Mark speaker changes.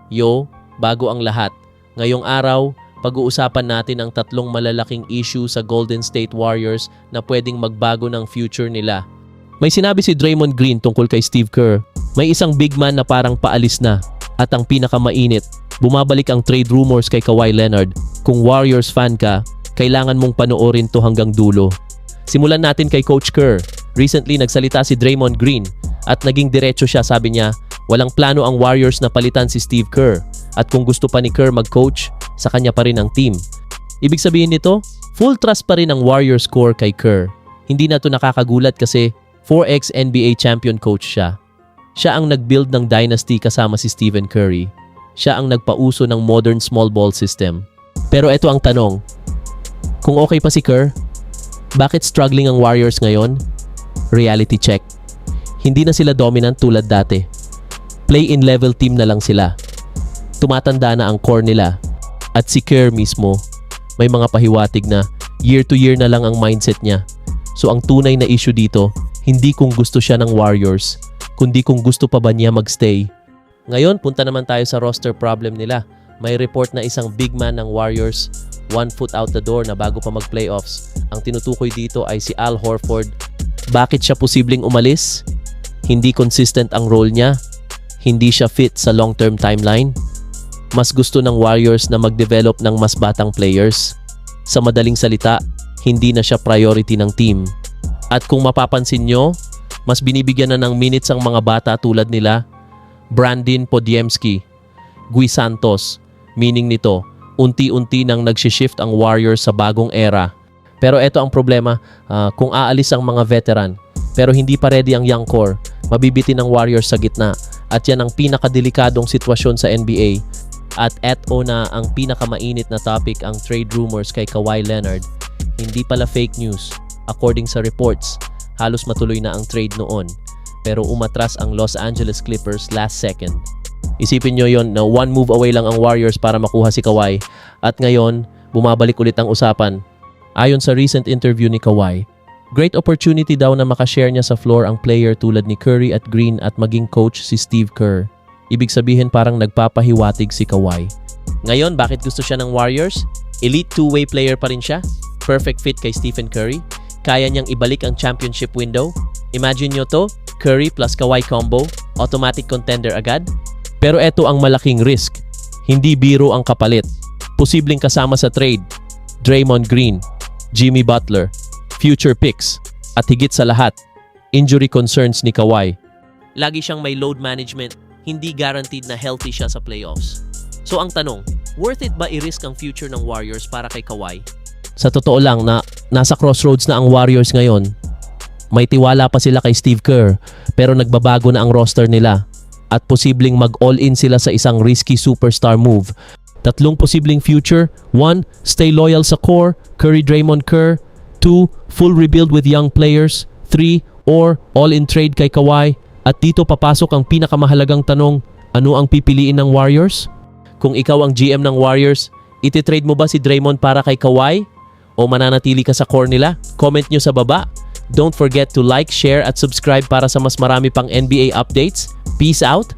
Speaker 1: Yo, bago ang lahat. Ngayong araw, pag-uusapan natin ang tatlong malalaking issue sa Golden State Warriors na pwedeng magbago ng future nila. May sinabi si Draymond Green tungkol kay Steve Kerr. May isang big man na parang paalis na. At ang pinakamainit, bumabalik ang trade rumors kay Kawhi Leonard. Kung Warriors fan ka, kailangan mong panoorin to hanggang dulo. Simulan natin kay Coach Kerr. Recently nagsalita si Draymond Green at naging diretso siya, sabi niya, walang plano ang Warriors na palitan si Steve Kerr at kung gusto pa ni Kerr mag-coach, sa kanya pa rin ang team. Ibig sabihin nito, full trust pa rin ang Warriors core kay Kerr. Hindi na to nakakagulat kasi 4x NBA champion coach siya. Siya ang nag-build ng dynasty kasama si Stephen Curry. Siya ang nagpauso ng modern small ball system. Pero ito ang tanong, kung okay pa si Kerr, bakit struggling ang Warriors ngayon? Reality check. Hindi na sila dominant tulad dati. Play-in level team na lang sila. Tumatanda na ang core nila. At si Kerr mismo, may mga pahiwatig na year to year na lang ang mindset niya. So ang tunay na issue dito, hindi kung gusto siya ng Warriors, kundi kung gusto pa ba niya magstay. Ngayon, punta naman tayo sa roster problem nila. May report na isang big man ng Warriors, 1 foot out the door na bago pa mag-playoffs. Ang tinutukoy dito ay si Al Horford. Bakit siya posibleng umalis? Hindi consistent ang role niya. Hindi siya fit sa long-term timeline. Mas gusto ng Warriors na mag-develop ng mas batang players. Sa madaling salita, hindi na siya priority ng team. At kung mapapansin nyo, mas binibigyan na ng minutes ang mga bata tulad nila Brandin Podziemski, Gui Santos. Meaning nito, unti-unti nang nagsishift ang Warriors sa bagong era. Pero ito ang problema, kung aalis ang mga veteran, pero hindi pa ready ang young core, mabibitin ng Warriors sa gitna. At yan ang pinakadelikadong sitwasyon sa NBA. At eto na ang pinakamainit na topic, ang trade rumors kay Kawhi Leonard. Hindi pala fake news. According sa reports, halos matuloy na ang trade noon. Pero umatras ang Los Angeles Clippers last second. Isipin nyo yon na one move away lang ang Warriors para makuha si Kawhi. At ngayon, bumabalik ulit ang usapan. Ayon sa recent interview ni Kawhi, great opportunity daw na makashare niya sa floor ang player tulad ni Curry at Green at maging coach si Steve Kerr. Ibig sabihin parang nagpapahiwatig si Kawhi. Ngayon, bakit gusto siya ng Warriors? Elite two-way player pa rin siya. Perfect fit kay Stephen Curry. Kaya niyang ibalik ang championship window. Imagine nyo to, Curry plus Kawhi combo, automatic contender agad. Pero eto ang malaking risk. Hindi biro ang kapalit. Posibleng kasama sa trade, Draymond Green, Jimmy Butler, future picks, at higit sa lahat, injury concerns ni Kawhi. Lagi siyang may load management, hindi guaranteed na healthy siya sa playoffs. So ang tanong, worth it ba i-risk ang future ng Warriors para kay Kawhi? Sa totoo lang na nasa crossroads na ang Warriors ngayon. May tiwala pa sila kay Steve Kerr pero nagbabago na ang roster nila at posibleng mag-all-in sila sa isang risky superstar move. Tatlong posibleng future: 1. Stay loyal sa core, Curry, Draymond, Kerr. 2. Full rebuild with young players. 3. Or all-in trade kay Kawhi. At dito papasok ang pinakamahalagang tanong, ano ang pipiliin ng Warriors? Kung ikaw ang GM ng Warriors, ititrade mo ba si Draymond para kay Kawhi? O mananatili ka sa core nila? Comment nyo sa baba. Don't forget to like, share at subscribe para sa mas marami pang NBA updates. Peace out!